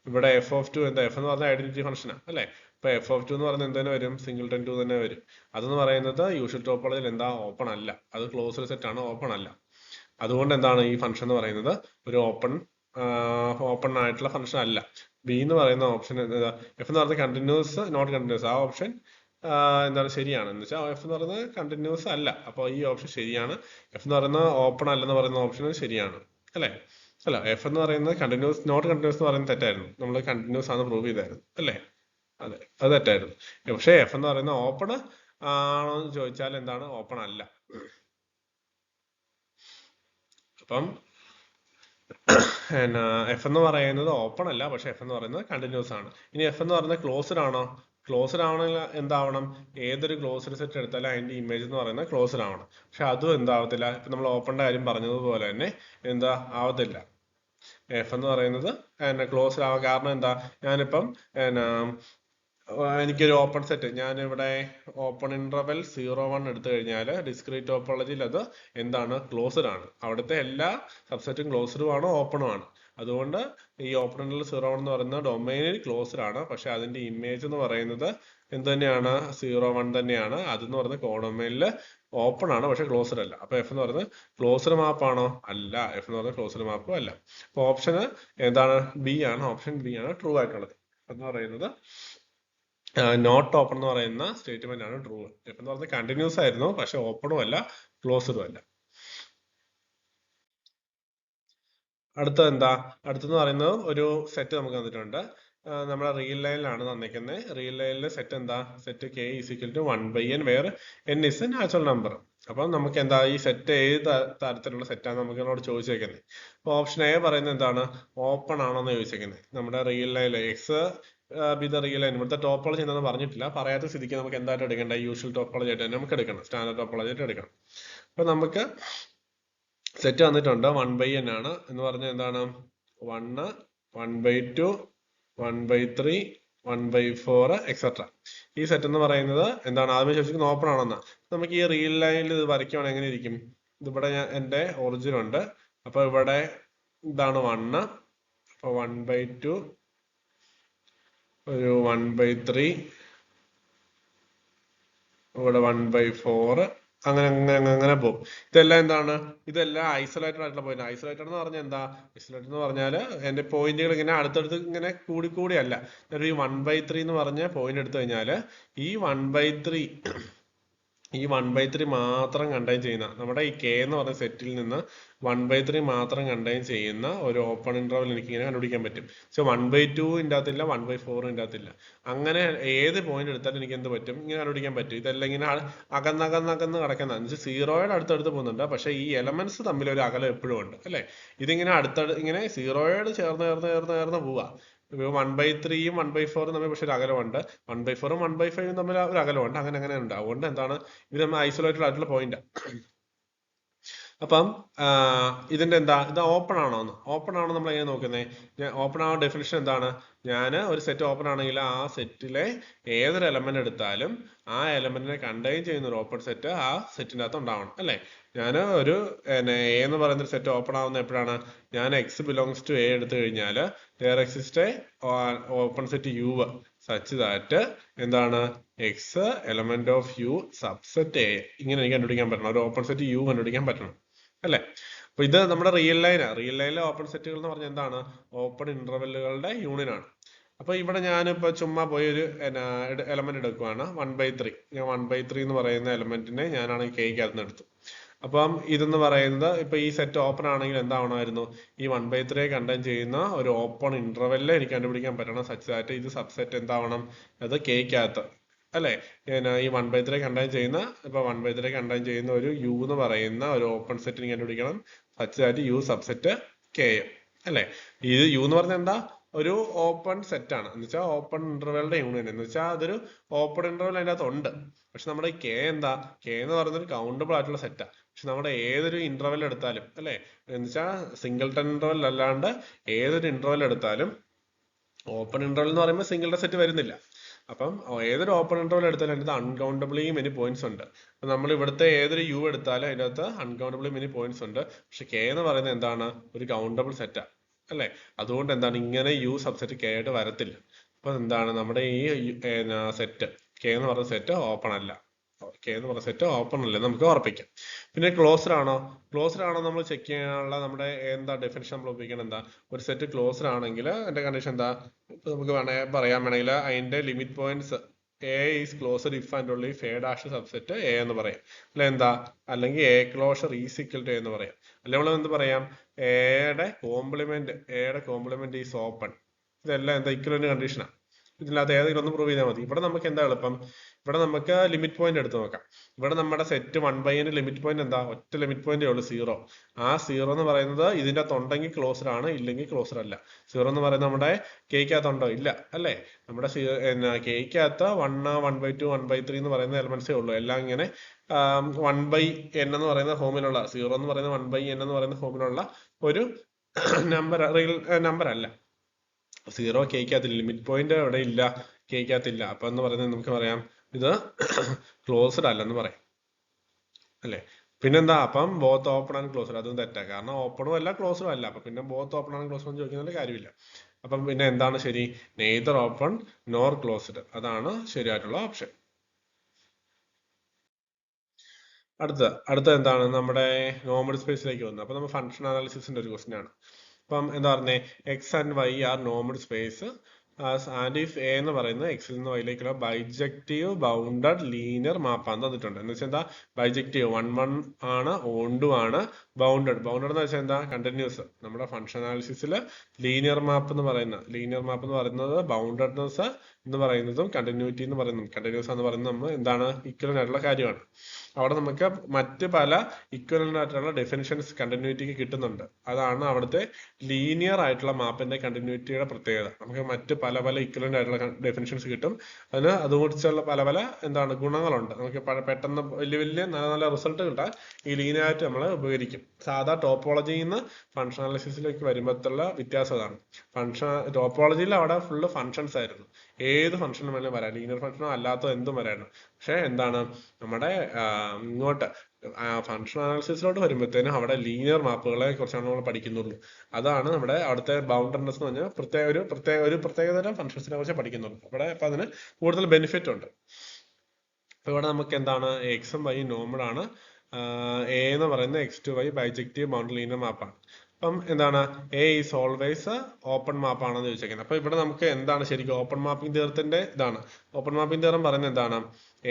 ഇവിടെ എഫ് ഓഫ് 2 എന്താ? എഫ് എന്ന് പറഞ്ഞ ഐഡന്റിറ്റി ഫംഗ്ഷനാണ് അല്ലെ. ഇപ്പൊ എഫ് ഓഫ് 2 എന്ന് പറയുന്നത് എന്തിനു വരും? സിംഗിൾട്ടൺ 2 തന്നെ വരും. അതെന്ന് പറയുന്നത് യൂഷ്വൽ ടോപ്പോളജിയിൽ എന്താ? ഓപ്പൺ അല്ല. അത് ക്ലോസ്ഡ് സെറ്റ് ആണ്, ഓപ്പൺ അല്ല. അതുകൊണ്ട് എന്താണ്? ഈ ഫംഗ്ഷൻ എന്ന് പറയുന്നത് ഒരു ഓപ്പൺ ആയിട്ടുള്ള ഫംഗ്ഷൻ അല്ല. ബി എന്ന് പറയുന്ന ഓപ്ഷൻ എന്താ? എഫ് എന്ന് പറയുന്നത് കണ്ടിന്യൂസ് നോട്ട് കണ്ടിന്യൂസ്. ആ ഓപ്ഷൻ എന്താണ്? ശരിയാണ്. എന്ന് വെച്ചാൽ എഫ് എന്ന് പറയുന്നത് കണ്ടിന്യൂസ് അല്ല. അപ്പോൾ ഈ ഓപ്ഷൻ ശരിയാണ്. എഫ് എന്ന് പറയുന്നത് ഓപ്പൺ അല്ലെന്ന് പറയുന്ന ഓപ്ഷൻ ശരിയാണ് അല്ലെ. അല്ല, എഫ് എന്ന് പറയുന്നത് കണ്ടിന്യൂസ് നോട്ട് കണ്ടിന്യൂസ് എന്ന് പറയുന്നത് തെറ്റായിരുന്നു. നമ്മൾ കണ്ടിന്യൂസ് ആണ് പ്രൂവ് ചെയ്തായിരുന്നു അല്ലെ. അതെ, അത് തെറ്റായിരുന്നു. പക്ഷെ എഫ് എന്ന് പറയുന്ന ഓപ്പൺ ആണോ എന്ന് ചോദിച്ചാൽ എന്താണ്? ഓപ്പൺ അല്ല. അപ്പം എഫ് എന്ന് പറയുന്നത് ഓപ്പൺ അല്ല, പക്ഷെ എഫ് എന്ന് പറയുന്നത് കണ്ടിന്യൂസ് ആണ്. ഇനി എഫ് എന്ന് പറയുന്നത് ക്ലോസ്ഡ് ആണോ? ക്ലോസ്ഡ് ആവണമെങ്കിൽ എന്താവണം? ഏതൊരു ക്ലോസ്ഡ് സെറ്റ് എടുത്താലും അതിന്റെ ഇമേജ് എന്ന് പറയുന്നത് ക്ലോസ്ഡ് ആവണം. പക്ഷെ അതും എന്താവത്തില്ല. ഇപ്പൊ നമ്മൾ ഓപ്പണിന്റെ കാര്യം പറഞ്ഞതുപോലെ തന്നെ എന്താ ആവത്തില്ല. എഫ് എന്ന് പറയുന്നത് ക്ലോസ്ഡ് ആവാൻ കാരണം എന്താ? ഞാനിപ്പം എനിക്കൊരു ഓപ്പൺ സെറ്റ്, ഞാനിവിടെ ഓപ്പൺ ഇന്റർവെൽ 0-1 എടുത്തു കഴിഞ്ഞാൽ ഡിസ്ക്രീറ്റ് ടോപ്പോളജിയിൽ അത് എന്താണ്? ക്ലോസ്ഡ് ആണ്. അവിടുത്തെ എല്ലാ സബ്സെറ്റും ക്ലോസ്ഡും ആണ്, ഓപ്പണും ആണ്. അതുകൊണ്ട് ഈ ഓപ്പൺ ഇന്റർവെൽ 0-1 എന്ന് പറയുന്ന ഡൊമൈനിൽ ക്ലോസ്ഡ് ആണ്. പക്ഷെ അതിന്റെ ഇമേജ് എന്ന് പറയുന്നത് എന്ത് തന്നെയാണ്? 0-1 തന്നെയാണ്. അതെന്ന് പറയുന്നത് കോഡൊമൈനിൽ ഓപ്പൺ ആണ്, പക്ഷെ ക്ലോസ്ഡ് അല്ല. അപ്പൊ എഫ് എന്ന് പറയുന്നത് ക്ലോസ്ഡ് മാപ്പ് ആണോ? അല്ല. എഫ് എന്ന് പറയുന്നത് ക്ലോസ്ഡ് മാപ്പും അല്ല. അപ്പൊ ഓപ്ഷൻ എന്താണ്? ബി ആണ്. ഓപ്ഷൻ ബി ആണ് ട്രൂ ആയിട്ടുള്ളത്. എന്ന് പറയുന്നത് നോട്ട് ഓപ്പൺ എന്ന് പറയുന്ന സ്റ്റേറ്റ്മെന്റ് ആണ് ട്രൂ. എഫ് എന്ന് പറയുന്നത് കണ്ടിന്യൂസ് ആയിരുന്നു, പക്ഷെ ഓപ്പണും അല്ല ക്ലോസ്ഡും അല്ല. അടുത്തത് എന്താ? അടുത്തെന്ന് പറയുന്നത് ഒരു സെറ്റ് നമുക്ക് തന്നിട്ടുണ്ട്. നമ്മുടെ റിയൽ ലൈനിലാണ് തന്നിരിക്കുന്നത്. റിയൽ ലൈനിലെ സെറ്റ് എന്താ? Set K is equal to 1/n where n is a natural number. അപ്പം നമുക്ക് എന്താ? ഈ സെറ്റ് ഏത് തരത്തിലുള്ള സെറ്റാണ് നമുക്ക് എന്നോട് ചോദിച്ചേക്കുന്നത്. അപ്പൊ ഓപ്ഷൻ എ പറയുന്നത് എന്താണ്? ഓപ്പൺ ആണോന്ന് ചോദിച്ചേക്കുന്നത്. നമ്മുടെ റിയൽ ലൈനിൽ X B the real line. ഇവിടുത്തെ ടോപ്പോളജി എന്താണെന്ന് പറഞ്ഞിട്ടില്ല. പറയാത്ത സ്ഥിതിക്ക് നമുക്ക് എന്തായിട്ട് എടുക്കേണ്ട? യൂഷ്വൽ ടോപ്പോളജി ആയിട്ട് തന്നെ നമുക്ക് എടുക്കണം. സ്റ്റാൻഡേർഡ് ടോപ്പോളജി ആയിട്ട് എടുക്കണം. അപ്പൊ നമുക്ക് സെറ്റ് വന്നിട്ടുണ്ട് 1/n ആണ്. എന്ന് പറഞ്ഞാൽ എന്താണ്? 1, 1/2, 1/3, 1/4 എക്സെട്ര. ഈ സെറ്റ് എന്ന് പറയുന്നത് എന്താണ്? ആദ്യമേ ചോദിച്ചിരിക്കുന്നത് ഓപ്പൺ ആണെന്നാ. നമുക്ക് ഈ റിയൽ ലൈനിൽ ഇത് വരയ്ക്കുവാണെങ്കിൽ എങ്ങനെ ഇരിക്കും? ഇതിവിടെ എന്റെ ഒറിജിൻ ഉണ്ട്. അപ്പൊ ഇവിടെ ഇതാണ് 1. അപ്പൊ 1/2, ഒരു 1/3, ഇവിടെ 1/4, അങ്ങനെ അങ്ങനെ അങ്ങനെ അങ്ങനെ പോകും. ഇതെല്ലാം എന്താണ്? ഇതെല്ലാം ഐസൊലേറ്റഡ് ആയിട്ടുള്ള പോയിന്റ്. ഐസൊലേറ്റഡ് എന്ന് പറഞ്ഞാൽ എന്താ? ഐസൊലേറ്റഡ് എന്ന് പറഞ്ഞാൽ എന്റെ പോയിന്റുകൾ ഇങ്ങനെ അടുത്തടുത്ത് ഇങ്ങനെ കൂടിക്കൂടിയല്ല. ഈ 1/3 എന്ന് പറഞ്ഞ പോയിന്റ് എടുത്തു കഴിഞ്ഞാൽ ഈ 1/3 ഈ 1/3 മാത്രം കണ്ടെയ്ൻ ചെയ്യുന്ന നമ്മുടെ ഈ കെ എന്ന് പറഞ്ഞ സെറ്റിൽ നിന്ന് 1/3 മാത്രം കണ്ടെയ്ൻ ചെയ്യുന്ന ഒരു ഓപ്പൺ ഇന്റർവൽ എനിക്ക് ഇങ്ങനെ കണ്ടുപിടിക്കാൻ പറ്റും. പക്ഷെ 1/2 അകത്തില്ല, 1/4 അകത്തില്ല. അങ്ങനെ ഏത് പോയിന്റ് എടുത്താലും എനിക്ക് എന്ത് പറ്റും? ഇങ്ങനെ കണ്ടുപിടിക്കാൻ പറ്റും. ഇതെല്ലാം ഇങ്ങനെ അകന്നകന്നകന്ന് കിടക്കുന്ന സീറോയുടെ അടുത്തടുത്ത് പോകുന്നുണ്ട്. പക്ഷെ ഈ എലമെന്റ്സ് തമ്മിൽ ഒരു അകലം എപ്പോഴും ഉണ്ട് അല്ലെ? ഇതിങ്ങനെ ഇങ്ങനെ സീറോയോട് ചേർന്ന് പോവാ. 1/3യും 1/4 തമ്മിൽ പക്ഷെ ഒരു അകലമുണ്ട്. 1/4ഉം 1/5ഉം തമ്മിൽ ഒരു അകലമുണ്ട്. അങ്ങനെ അങ്ങനെ ഉണ്ട്. അതുകൊണ്ട് എന്താണ് ഇത് നമ്മൾ ഐസൊലേറ്റഡ് ആയിട്ടുള്ള പോയിന്റ്. അപ്പം ഇതിന്റെ എന്താ ഇത് ഓപ്പൺ ആണോ? ഓപ്പൺ ആണോ നമ്മൾ എങ്ങനെ നോക്കുന്നത്? ഓപ്പൺ ആണോ ഡെഫിനിഷൻ എന്താണ്? ഞാൻ ഒരു സെറ്റ് ഓപ്പൺ ആണെങ്കിൽ ആ സെറ്റിലെ ഏതൊരു എലമെന്റ് എടുത്താലും ആ എലമെന്റിനെ കണ്ടെയ്ൻ ചെയ്യുന്ന ഒരു ഓപ്പൺ സെറ്റ് ആ സെറ്റിന്റെ അകത്ത് ഉണ്ടാവണം അല്ലെ? ഞാൻ ഒരു എ എന്ന് പറയുന്ന ഒരു സെറ്റ് ഓപ്പൺ ആവുന്ന എപ്പോഴാണ്? ഞാൻ എക്സ് ബിലോങ്സ് ടു എ എടുത്തു കഴിഞ്ഞാൽ there exists a open set U such that എന്താണ് X element of U subset A. ഇങ്ങനെ എനിക്ക് കണ്ടുപിടിക്കാൻ പറ്റണം. ഒരു ഓപ്പൺ സെറ്റ് യു കണ്ടുപിടിക്കാൻ പറ്റണം അല്ലെ? അപ്പൊ ഇത് നമ്മുടെ റിയൽ ലൈനിലെ ഓപ്പൺ സെറ്റുകൾ എന്ന് പറഞ്ഞാൽ എന്താണ്? ഓപ്പൺ ഇന്റർവെല്ലുകളുടെ യൂണിയൻ ആണ്. അപ്പൊ ഇവിടെ ഞാനിപ്പോ ചുമ്മാ പോയി ഒരു എലമെന്റ് എടുക്കുവാണ് 1/3. ഞാൻ 1/3 എന്ന് പറയുന്ന എലമെന്റിനെ ഞാനാണ് കെയ്ക്കകത്ത് എടുത്തു. അപ്പം ഇതെന്ന് പറയുന്നത് ഇപ്പൊ ഈ സെറ്റ് ഓപ്പൺ ആണെങ്കിൽ എന്താവണമായിരുന്നു? ഈ 1/3 കണ്ടെയ്ൻ ചെയ്യുന്ന ഒരു ഓപ്പൺ ഇന്റർവെല്ലിൽ എനിക്ക് കണ്ടുപിടിക്കാൻ പറ്റണം. സച്ച് ദാറ്റ് ഇത് സബ്സെറ്റ് എന്താവണം? അത് കെയ്ക്കകത്ത് അല്ലെ? ഈ 1/3 കണ്ടെയ്ൻ ചെയ്യുന്ന ഇപ്പൊ 1/3 കണ്ടെയ്ൻ ചെയ്യുന്ന ഒരു യു എന്ന് പറയുന്ന ഒരു ഓപ്പൺ സെറ്റ് എനിക്ക് കണ്ടുപിടിക്കണം. Such that you subset K അല്ലെ? ഇത് യു എന്ന് പറഞ്ഞാൽ എന്താ? ഒരു ഓപ്പൺ സെറ്റ് ആണ്. എന്ന് വെച്ചാൽ ഓപ്പൺ ഇന്റർവെല്ലിന്റെ യൂണിയൻ. എന്ന് വെച്ചാൽ അതൊരു ഓപ്പൺ ഇന്റർവെൽ അതിന്റെ അകത്ത് ഉണ്ട്. പക്ഷെ നമ്മുടെ കെ എന്താ? കെ എന്ന് പറയുന്നത് ഒരു കൗണ്ടബിൾ ആയിട്ടുള്ള സെറ്റാ. പക്ഷെ നമ്മുടെ ഏതൊരു ഇന്റർവെൽ എടുത്താലും അല്ലെ? എന്ന് വെച്ചാൽ സിംഗിൾട്ടൺ ഇന്റർവെൽ അല്ലാണ്ട് ഏതൊരു ഇന്റർവെൽ എടുത്താലും ഓപ്പൺ ഇന്റർവെൽ എന്ന് പറയുമ്പോൾ സിംഗിൾട്ടൺ സെറ്റ് വരുന്നില്ല. അപ്പം ഏതൊരു ഓപ്പൺ ഇന്റർവെൽ എടുത്താലും അതിനകത്ത് അൺകൗണ്ടബിളി മെനി പോയിന്റ്സ് ഉണ്ട്. അപ്പൊ നമ്മൾ ഇവിടുത്തെ ഏതൊരു യു എടുത്താലും അതിനകത്ത് അൺകൗണ്ടബിളി മെനി പോയിന്റ്സ് ഉണ്ട്. പക്ഷെ കെ എന്ന് പറയുന്നത് എന്താണ്? ഒരു കൗണ്ടബിൾ സെറ്റാ അല്ലെ? അതുകൊണ്ട് എന്താണ് ഇങ്ങനെ യു സബ്സെറ്റ് കെ ആയിട്ട് വരത്തില്ല. അപ്പൊ എന്താണ് നമ്മുടെ ഈ സെറ്റ് കെ എന്ന് പറയുന്ന സെറ്റ് ഓപ്പൺ അല്ല. കെ എന്ന് പറയുന്ന സെറ്റ് ഓപ്പൺ അല്ലേ നമുക്ക് ഉറപ്പിക്കാം. പിന്നെ ക്ലോസ്ഡ് ആണോ? ക്ലോസ്ഡ് ആണോ നമ്മൾ ചെക്ക് ചെയ്യാനുള്ള നമ്മുടെ എന്താ ഡെഫിനിഷൻ നമ്മൾ ഉപയോഗിക്കണം? എന്താ? ഒരു സെറ്റ് ക്ലോസ്ഡ് ആണെങ്കിൽ എന്റെ കണ്ടീഷൻ എന്താ? ഇപ്പൊ നമുക്ക് വേണമെങ്കിൽ അതിന്റെ limit points A is closed if and only A dash subset A എന്ന് പറയാം അല്ലെ? എന്താ? അല്ലെങ്കിൽ A closure is equal to എന്ന് പറയാം. അല്ലെങ്കിൽ നമ്മൾ എന്ത് പറയാം? എയുടെ കോംപ്ലിമെന്റ് ഈസ് ഓപ്പൺ. ഇതെല്ലാം എന്താ ഇക്വലന്റ് കണ്ടീഷനാണ്. ഇതിനകത്ത് ഏതെങ്കിലും ഒന്ന് പ്രൂവ് ചെയ്താൽ മതി. ഇവിടെ നമുക്ക് എന്താ എളുപ്പം? ഇവിടെ നമുക്ക് ലിമിറ്റ് പോയിന്റ് എടുത്ത് നോക്കാം. ഇവിടെ നമ്മുടെ സെറ്റ് 1/n ലിമിറ്റ് പോയിന്റ് എന്താ? ഒറ്റ ലിമിറ്റ് പോയിന്റേ ഉള്ളൂ, 0. ആ 0 എന്ന് പറയുന്നത് ഇതിന്റെ അകത്ത് ഉണ്ടെങ്കിൽ ക്ലോസ്ഡ് ആണ്, ഇല്ലെങ്കിൽ ക്ലോസ്ഡ് അല്ല. 0 എന്ന് പറയുന്നത് നമ്മുടെ കെയ്ക്കകത്ത് ഉണ്ടോ? ഇല്ല അല്ലെ? നമ്മുടെ കെയ്ക്കകത്ത് 1, 1/2, 1/3 എന്ന് പറയുന്ന എലമെന്റ്സേ ഉള്ളൂ. എല്ലാം ഇങ്ങനെ 1/n എന്ന് പറയുന്ന ഫോമിലുള്ള 0 എന്ന് പറയുന്ന 1/n എന്ന് പറയുന്ന ഫോമിലുള്ള ഒരു റിയൽ നമ്പർ അല്ല. 0 കെയ്ക്കകത്തില്ല, ലിമിറ്റ് പോയിന്റ് അവിടെ ഇല്ല, കെയ്ക്കകത്തില്ല. അപ്പൊ എന്ന് പറയുന്നത് നമുക്ക് പറയാം ഇത് ക്ലോസ്ഡ് അല്ലെന്ന് പറയാം അല്ലെ? പിന്നെന്താ? അപ്പം ബോത്ത് ഓപ്പൺ ആൻഡ് ക്ലോസ്ഡ് അതും തെറ്റാ. കാരണം ഓപ്പണും അല്ല ക്ലോസ്ഡും അല്ല. അപ്പൊ പിന്നെ ബോത്ത് ഓപ്പൺ ആൻഡ് ക്ലോസ്ഡ് എന്ന് ചോദിക്കുന്നതിന്റെ കാര്യമില്ല. അപ്പം പിന്നെ എന്താണ് ശരി? Neither open nor closed. അതാണ് ശരിയായിട്ടുള്ള ഓപ്ഷൻ. അടുത്ത എന്താണ്? നമ്മുടെ നോർമൽ സ്പേസിലേക്ക് വന്നത്. അപ്പൊ നമ്മൾ ഫംഗ്ഷൻ അനാലിസിസിന്റെ ഒരു ക്വസ്റ്റ്യൻ ആണ്. അപ്പം എന്താ പറഞ്ഞേ? X and Y are normal space and if A എന്ന് പറയുന്നത് എക്സിൽ നിന്ന് വൈയിലേക്കുള്ള ബൈജക്റ്റീവ് ബൗണ്ടഡ് ലീനിയർ മാപ്പാന്ന് തന്നിട്ടുണ്ട്. എന്ന് വെച്ചാൽ എന്താ? ബൈജക്റ്റീവ് 1 ആണ്, ഓണ്ടും ആണ്, ബൗണ്ടഡ് എന്ന് വെച്ചാൽ എന്താ? കണ്ടിന്യൂസ്. നമ്മുടെ ഫംഗ്ഷൻ അനാലിസിസിൽ ലീനിയർ മാപ്പ് എന്ന് പറയുന്നത് ബൗണ്ടഡ്നെസ് എന്ന് പറയുന്നതും കണ്ടിന്യൂറ്റി എന്ന് പറയുന്നതും കണ്ടിന്യൂസ് എന്ന് പറയുന്നത് നമ്മൾ എന്താണ്? ഇക്വലന്റ് ആയിട്ടുള്ള കാര്യമാണ്. അവിടെ നമുക്ക് മറ്റ് പല ഇക്വലന്റ് ആയിട്ടുള്ള ഡെഫിനിഷൻസ് കണ്ടിന്യൂറ്റിക്ക് കിട്ടുന്നുണ്ട്. അതാണ് അവിടുത്തെ ലീനിയർ ആയിട്ടുള്ള മാപ്പിന്റെ കണ്ടിന്യൂറ്റിയുടെ പ്രത്യേകത. നമുക്ക് മറ്റ് പല ഇക്വലന്റ് ആയിട്ടുള്ള ഡെഫിനിഷൻസ് കിട്ടും. അതിന് അതുകുറിച്ചുള്ള പല എന്താണ് ഗുണങ്ങളുണ്ട്. നമുക്ക് പെട്ടെന്ന് വലിയ നല്ല റിസൾട്ട് കിട്ടാൻ ഈ ലീനിയറായിട്ട് നമ്മൾ ഉപകരിക്കും. സാധാ ടോപ്പോളജിയിൽ നിന്ന് ഫംഗ്ഷൻ അനാലിസിസിലേക്ക് വരുമ്പോഴത്തുള്ള വ്യത്യാസം അതാണ്. ടോപ്പോളജിയിൽ അവിടെ ഫുള്ള് ഫംഗ്ഷൻസ് ആയിരുന്നു. ഏത് ഫംഗ്ഷനും വേണമെങ്കിലും വരാം, ലീനിയർ ഫംഗ്ഷനോ അല്ലാത്തോ എന്തും വരായിരുന്നു. പക്ഷെ എന്താണ് നമ്മുടെ ഇങ്ങോട്ട് ഫംഗ്ഷൻ അനാലിസിസിലോട്ട് വരുമ്പോഴത്തേനും അവിടെ ലീനിയർ മാപ്പുകളെ കുറിച്ചാണ് നമ്മൾ പഠിക്കുന്നുള്ളൂ. അതാണ് നമ്മുടെ അവിടുത്തെ ബൗണ്ടർനെസ് എന്ന് പറഞ്ഞാൽ ഒരു പ്രത്യേകതരം ഫംഗ്ഷൻസിനെ കുറിച്ച് പഠിക്കുന്നുള്ളൂ അവിടെ. അപ്പൊ അതിന് കൂടുതൽ ബെനിഫിറ്റ് ഉണ്ട്. അപ്പൊ ഇവിടെ നമുക്ക് എന്താണ് എക്സും വൈ നോർമൽ ആണ്. എ എന്ന് പറയുന്നത് x2y ബൈജക്റ്റീവ് ബൗണ്ടറി ലീനിയർ മാപ്പാണ്. അപ്പം എന്താണ് എ ഈസ് ഓൾവേസ് ഓപ്പൺ മാപ്പ് ആണെന്ന് ചോദിച്ചേക്കുന്നത്. അപ്പൊ ഇവിടെ നമുക്ക് എന്താണ് ശരിക്കും ഓപ്പൺ മാപ്പിംഗ് തിയറത്തിന്റെ ഇതാണ്. ഓപ്പൺ മാപ്പിംഗ് തിയറം പറയുന്നത് എന്താണ്,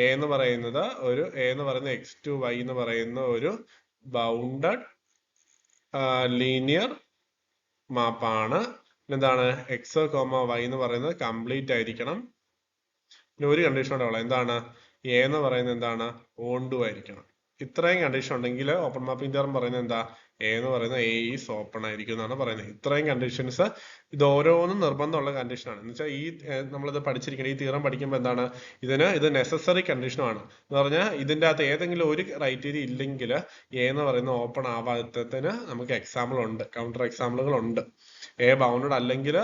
എ എന്ന് പറയുന്നത് x2y എന്ന് പറയുന്ന ഒരു ബൗണ്ടഡ് ലീനിയർ മാപ്പാണ്. എന്താണ് എക്സ് കോമ വൈ എന്ന് പറയുന്നത് കംപ്ലീറ്റ് ആയിരിക്കണം. പിന്നെ ഒരു കണ്ടീഷൻ കൂടെ ഉള്ളത് എന്താണ്, എ എന്ന് പറയുന്നത് എന്താണ് ഓൺടു ആയിരിക്കണം. ഇത്രയും കണ്ടീഷൻ ഉണ്ടെങ്കിൽ ഓപ്പൺ മാപ്പിംഗ് തിയറം പറയുന്നത് എന്താ, എ എന്ന് പറയുന്നത് എ ഈസ് ഓപ്പൺ ആയിരിക്കും എന്നാണ് പറയുന്നത്. ഇത്രയും കണ്ടീഷൻസ് ഇത് ഓരോന്നും നിർബന്ധമുള്ള കണ്ടീഷനാണ്. എന്ന് വെച്ചാൽ ഈ നമ്മളിത് പഠിച്ചിരിക്കണം, ഈ തിയറം പഠിക്കുമ്പോൾ എന്താണ് ഇത് നെസസറി കണ്ടീഷനാണ് എന്ന് പറഞ്ഞാൽ ഇതിൻ്റെ അകത്ത് ഏതെങ്കിലും ഒരു ക്രൈറ്റീരിയ ഇല്ലെങ്കിൽ എ എന്ന് പറയുന്ന ഓപ്പൺ ആവാത്തതിന് നമുക്ക് എക്സാമ്പിൾ ഉണ്ട്, കൗണ്ടർ എക്സാമ്പിളുകൾ ഉണ്ട്. എ ബൗണ്ടഡ് അല്ലെങ്കിൽ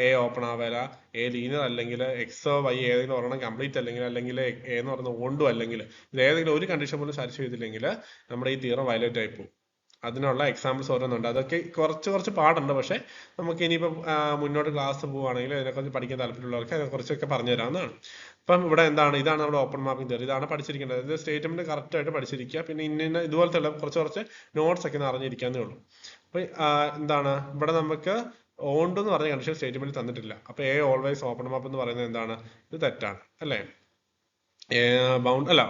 എ ഓപ്പൺ ആവില്ല, എ ലീനിയർ അല്ലെങ്കിൽ എക്സോ വൈ ഏതെങ്കിലും ഒരെണ്ണം കംപ്ലീറ്റ് അല്ലെങ്കിൽ എ എന്ന് പറയുന്നത് ഓണ്ടും അല്ലെങ്കിൽ ഇത് ഏതെങ്കിലും ഒരു കണ്ടീഷൻ പോലും സാറ്റിസ്ഫൈ ചെയ്തില്ലെങ്കിൽ നമ്മുടെ ഈ തിയറം വയലേറ്റ് ആയി പോകും. അതിനുള്ള എക്സാമ്പിൾസ് ഓരോന്നുണ്ട്. അതൊക്കെ കുറച്ച് പാടുണ്ട്. പക്ഷെ നമുക്ക് ഇനിയിപ്പം മുന്നോട്ട് ക്ലാസ് പോവുകയാണെങ്കിൽ അതിനെക്കുറിച്ച് പഠിക്കാൻ താല്പര്യമുള്ളവർക്ക് അതിനെക്കുറിച്ചൊക്കെ പറഞ്ഞു തരാവുന്നതാണ്. അപ്പം ഇവിടെ എന്താണ്, ഇതാണ് നമ്മുടെ ഓപ്പൺ മാപ്പിംഗ് തിയറി. ഇതാണ് പഠിച്ചിരിക്കേണ്ടത്. ഇത് സ്റ്റേറ്റ്മെന്റ് കറക്റ്റ് ആയിട്ട് പഠിച്ചിരിക്കുക. പിന്നെ ഇന്ന ഇതുപോലത്തെ കുറച്ച് നോട്ട്സ് ഒക്കെ അറിഞ്ഞിരിക്കാന്നേ ഉള്ളൂ. അപ്പൊ എന്താണ് ഇവിടെ നമുക്ക് ഓണ്ട് എന്ന് പറഞ്ഞ കണ്ടീഷൻ സ്റ്റേറ്റ്മെന്റ് തന്നിട്ടില്ല. അപ്പൊ എ ഓൾവേസ് ഓപ്പൺ മാപ്പ് എന്ന് പറയുന്നത് എന്താണ്, ഇത് തെറ്റാണ് അല്ലേ.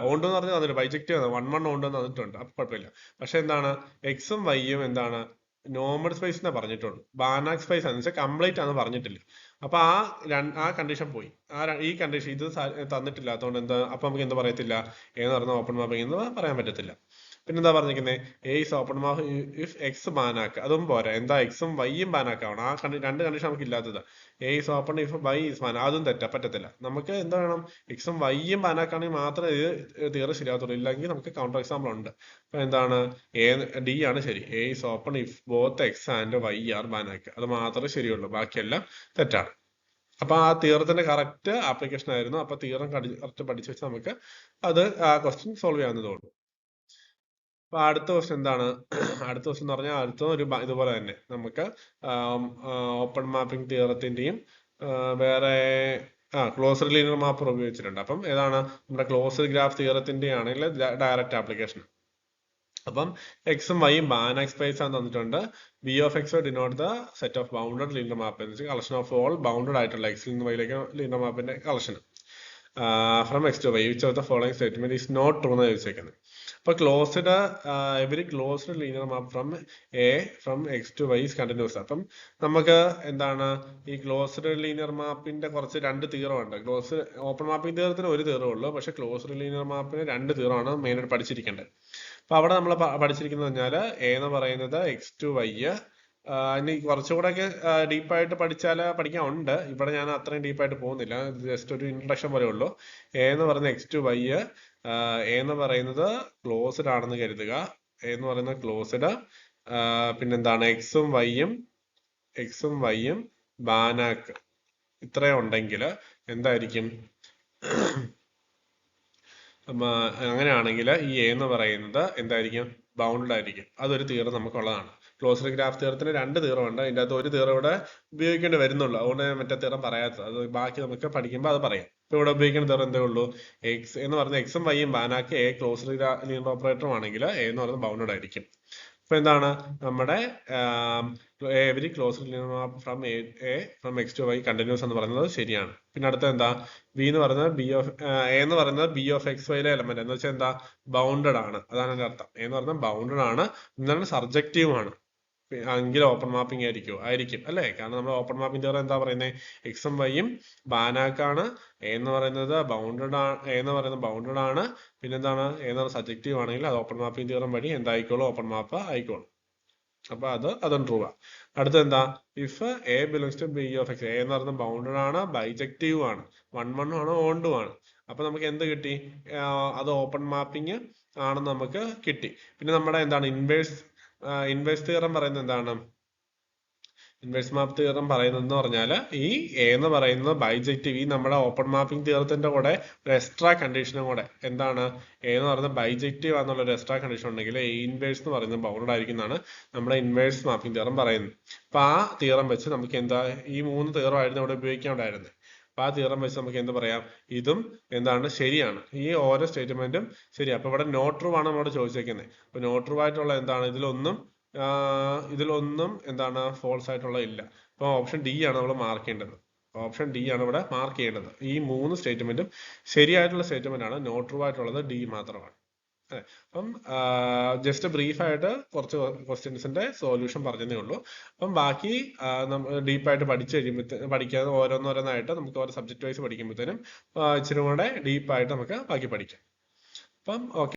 ഓണ്ട് എന്ന് പറഞ്ഞാൽ തന്നിട്ട് ബൈജക്റ്റീവ് 1 ഓണ്ട് എന്ന് തന്നിട്ടുണ്ട്. അപ്പൊ കുഴപ്പമില്ല. പക്ഷെ എന്താണ് എക്സും വൈയും എന്താണ് നോർമൽ സ്പേസ് എന്നാ പറഞ്ഞിട്ടുള്ളൂ. ബാനാക് സ്പേസ് എന്ന് വെച്ചാൽ കംപ്ലീറ്റ് ആണെന്ന് പറഞ്ഞിട്ടില്ല. അപ്പൊ ആ കണ്ടീഷൻ പോയി. ഈ കണ്ടീഷൻ ഇത് തന്നിട്ടില്ലാത്തതുകൊണ്ട് എന്താ, അപ്പൊ നമുക്ക് എന്ത് പറയത്തില്ല, എന്ന് പറഞ്ഞ ഓപ്പൺ മാപ്പിംഗ് എന്ന് പറയാൻ പറ്റത്തില്ല. പിന്നെന്താ പറഞ്ഞിരിക്കുന്നത്, A is open map if X Banach, അതും പോരാ. എന്താ എക്സും വൈയും ബാനാക്ക് ആവണം. ആ രണ്ട് കണ്ടീഷൻ നമുക്ക് ഇല്ലാത്തത്. A is open if Y is Banach, അതും പറ്റത്തില്ല. നമുക്ക് എന്താ വേണം, എക്സും വൈയും ബാനാക്കാണെങ്കിൽ മാത്രമേ ഇത് തിയറി ശരിയാകത്തുള്ളൂ. ഇല്ലെങ്കിൽ നമുക്ക് കൗണ്ടർ എക്സാമ്പിൾ ഉണ്ട്. അപ്പൊ എന്താണ് ഡി ആണ് ശരി. A is open if both X and Y are Banach, അത് മാത്രമേ ശരിയുള്ളൂ, ബാക്കിയെല്ലാം തെറ്റാണ്. അപ്പൊ ആ തിയറത്തിന്റെ കറക്റ്റ് ആപ്ലിക്കേഷൻ ആയിരുന്നു. അപ്പൊ തിയറം കറക്റ്റ് പഠിച്ചു വെച്ച് നമുക്ക് അത് ആ ക്വസ്റ്റ്യൻ സോൾവ് ചെയ്യാവുന്നതേ ഉള്ളൂ. അപ്പൊ അടുത്ത ക്വസ്റ്റ്യൻ എന്താണ്, അടുത്ത ക്വസ്റ്റ്യൻ എന്ന് പറഞ്ഞാൽ അടുത്ത ഒരു ഇതുപോലെ തന്നെ നമുക്ക് ഓപ്പൺ മാപ്പിംഗ് തിയറത്തിന്റെയും വേറെ ക്ലോസ്ഡ് ലീനിയർ മാപ്പർ ഉപയോഗിച്ചിട്ടുണ്ട്. അപ്പം ഏതാണ് നമ്മുടെ ക്ലോസ്ഡ് ഗ്രാഫ് തിയറത്തിന്റെ ആണെങ്കിൽ ഡയറക്റ്റ് ആപ്ലിക്കേഷൻ. അപ്പം എക്സും വൈയും ബാനാക് സ്പേസ് ആണ് തന്നിട്ടുണ്ട്. B of X denote the set of bounded linear map എന്ന് വെച്ചാൽ കളക്ഷൻ ഓഫ് ഓൾ ബൗണ്ടഡ് ആയിട്ടുള്ള എക്സിൽ നിന്ന് വൈയിലേക്ക് ലീനിയർ മാപ്പിന്റെ collection from X to Y which of the following statement is not true എന്ന് ചോദിച്ചേക്കുന്നത്. അപ്പൊ closed every closed linear map from X to Y is continuous. അപ്പം നമുക്ക് എന്താണ് ഈ ക്ലോസ്ഡ് ലീനിയർ മാപ്പിന്റെ കുറച്ച് രണ്ട് തീറം ഉണ്ട്. ഓപ്പൺ മാപ്പിംഗ് തീറത്തിന് ഒരു തീറേ ഉള്ളൂ. പക്ഷെ ക്ലോസ്ഡ് ലീനിയർ മാപ്പിന് രണ്ട് തീറമാണ് മെയിനായിട്ട് പഠിച്ചിരിക്കേണ്ടത്. അപ്പൊ അവിടെ നമ്മൾ പഠിച്ചിരിക്കുന്നത് പറഞ്ഞാൽ എ എന്ന് പറയുന്നത് എക്സ് ടു വൈ, ഇനി കുറച്ചുകൂടെ ഒക്കെ ഡീപ്പായിട്ട് പഠിക്കാൻ ഉണ്ട്. ഇവിടെ ഞാൻ അത്രയും ഡീപ്പായിട്ട് പോകുന്നില്ല, ജസ്റ്റ് ഒരു ഇൻട്രഡക്ഷൻ പോലെ ഉള്ളൂ. എ എന്ന് പറയുന്നത് എക്സ് ടു വൈ, എ എന്ന് പറയുന്നത് ക്ലോസ്ഡ് ആണെന്ന് കരുതുക. എ എന്ന് പറയുന്നത് ക്ലോസ്ഡ്, പിന്നെന്താണ് എക്സും വൈയും ബാനാക്ക് ഇത്രയും ഉണ്ടെങ്കിൽ എന്തായിരിക്കും, അങ്ങനെയാണെങ്കിൽ ഈ എ എന്ന് പറയുന്നത് എന്തായിരിക്കും, ബൗണ്ടഡ് ആയിരിക്കും. അതൊരു തീറം നമുക്കുള്ളതാണ്. ക്ലോസ്ഡ് ഗ്രാഫ് തീറത്തിന് രണ്ട് തീറം ഉണ്ട്. ഇതിൻ്റെ അകത്ത് ഒരു തീറം ഇവിടെ ഉപയോഗിക്കേണ്ടി വരുന്നുള്ളൂ. അതുകൊണ്ട് മറ്റേ തീറം പറയാത്തത്. അത് ബാക്കി നമുക്ക് പഠിക്കുമ്പോൾ അത് പറയാം. ഇപ്പൊ ഇവിടെ ഉപയോഗിക്കുന്ന തീറം എന്തേ ഉള്ളൂ, എക്സ് എന്ന് പറയുന്നത് എക്സും വൈയും ബാനാക്ക് എ ക്ലോസ്ഡ് ലീനിയർ ഓപ്പറേറ്ററും ആണെങ്കിൽ എ എന്ന് പറയുന്നത് ബൗണ്ടഡ് ആയിരിക്കും. അപ്പൊ എന്താണ് നമ്മുടെ every closed linear map from X to Y continuous എന്ന് പറയുന്നത് ശരിയാണ്. പിന്നെ അടുത്ത എന്താ, ബി എന്ന് പറയുന്നത് എ എന്ന് പറയുന്നത് ബി ഓഫ് എക്സ് വൈയിലെ എലമെന്റ് എന്ന് വെച്ചാൽ എന്താ, ബൗണ്ടഡ് ആണ്. അതാണ് എന്റെ അർത്ഥം. എ എന്ന് പറയുന്നത് ബൗണ്ടഡ് ആണ്, എന്താണ് സർജക്റ്റീവ് ആണ്. എങ്കിൽ ഓപ്പൺ മാപ്പിംഗ് ആയിരിക്കും അല്ലേ. കാരണം നമ്മൾ ഓപ്പൺ മാപ്പിംഗ് തീയറി എന്താ പറയുന്നത്, എക്സും വൈയും ബാനാക്കാണ്, എ എന്ന് പറയുന്നത് ബൗണ്ടഡ് ആണ്. പിന്നെന്താണ് എ എന്ന് പറയുന്നത് സബ്ജക്റ്റീവ് ആണെങ്കിൽ അത് ഓപ്പൺ മാപ്പിംഗ് തീയറം വഴി എന്തായിക്കോളും, ഓപ്പൺ മാപ്പ് ആയിക്കോളും. അപ്പൊ അതും ട്രൂ ആണ്. അടുത്ത എന്താ, if A belongs to B of X, A എന്ന് പറയുന്നത് ബൗണ്ടഡ് ആണ്, ബൈജക്റ്റീവ് ആണ്, 1 ആണ്, ഓണ്ടും ആണ്. അപ്പൊ നമുക്ക് എന്ത് കിട്ടി, അത് ഓപ്പൺ മാപ്പിംഗ് ആണെന്ന് നമുക്ക് കിട്ടി. പിന്നെ നമ്മുടെ എന്താണ് ഇൻവേഴ്സ് തിയറം പറയുന്നത് എന്താണ്, ഇൻവേഴ്സ് മാപ്പ് തിയറം പറയുന്നത് പറഞ്ഞാൽ ഈ എ എന്ന് പറയുന്നത് ബൈജക്റ്റീവ്, ഈ നമ്മുടെ ഓപ്പൺ മാപ്പിംഗ് തിയറത്തിന്റെ കൂടെ ഒരു എക്സ്ട്രാ കണ്ടീഷനും കൂടെ എന്താണ്, എ എന്ന് പറയുന്നത് ബൈജക്റ്റീവ് ആണെന്നുള്ള ഒരു എക്സ്ട്രാ കണ്ടീഷൻ ഉണ്ടെങ്കിൽ എ ഇൻവേഴ്സ് എന്ന് പറയുന്നത് ബൗണ്ടഡ് ആയിരിക്കും എന്നാണ് നമ്മുടെ ഇൻവേഴ്സ് മാപ്പിംഗ് തിയറം പറയുന്നത്. അപ്പൊ ആ തിയറം വെച്ച് നമുക്ക് എന്താ ഈ 3 തിയറം ആയിരുന്നു ഇവിടെ ഉപയോഗിക്കാനുണ്ടായിരുന്നത്. അപ്പൊ ആ തിയറം വെച്ച് നമുക്ക് എന്ത് പറയാം, ഇതും എന്താണ് ശരിയാണ്, ഈ ഓരോ സ്റ്റേറ്റ്മെന്റും ശരിയാണ്. അപ്പൊ ഇവിടെ നോട്ട് ട്രൂ ആണ് നമ്മളോട് ചോദിച്ചേക്കുന്നത്. അപ്പൊ നോട്ട് ട്രൂ ആയിട്ടുള്ള എന്താണ്, ഇതിലൊന്നും എന്താണ് ഫോൾസ് ആയിട്ടുള്ള ഇല്ല. അപ്പൊ ഓപ്ഷൻ ഡി ആണ് നമ്മൾ മാർക്ക് ചെയ്യേണ്ടത്. ഓപ്ഷൻ ഡി ആണ് ഇവിടെ മാർക്ക് ചെയ്യേണ്ടത്. ഈ 3 സ്റ്റേറ്റ്മെന്റും ശരിയായിട്ടുള്ള സ്റ്റേറ്റ്മെന്റ് ആണ്, നോട്ട് ട്രൂ ആയിട്ടുള്ളത് ഡി മാത്രമാണ്. അപ്പം ജസ്റ്റ് ബ്രീഫായിട്ട് കുറച്ച് ക്വസ്റ്റ്യൻസിന്റെ സൊല്യൂഷൻ പറഞ്ഞതേ ഉള്ളൂ. അപ്പം ബാക്കി ഡീപ്പായിട്ട് പഠിക്കാതെ ഓരോന്നോരോന്നായിട്ട് നമുക്ക് ഓരോ സബ്ജക്ട് വൈസ് പഠിക്കുമ്പോഴത്തേനും ഇച്ചിരി കൂടെ ഡീപ്പായിട്ട് നമുക്ക് ബാക്കി പഠിക്കാം. അപ്പം ഓക്കെ.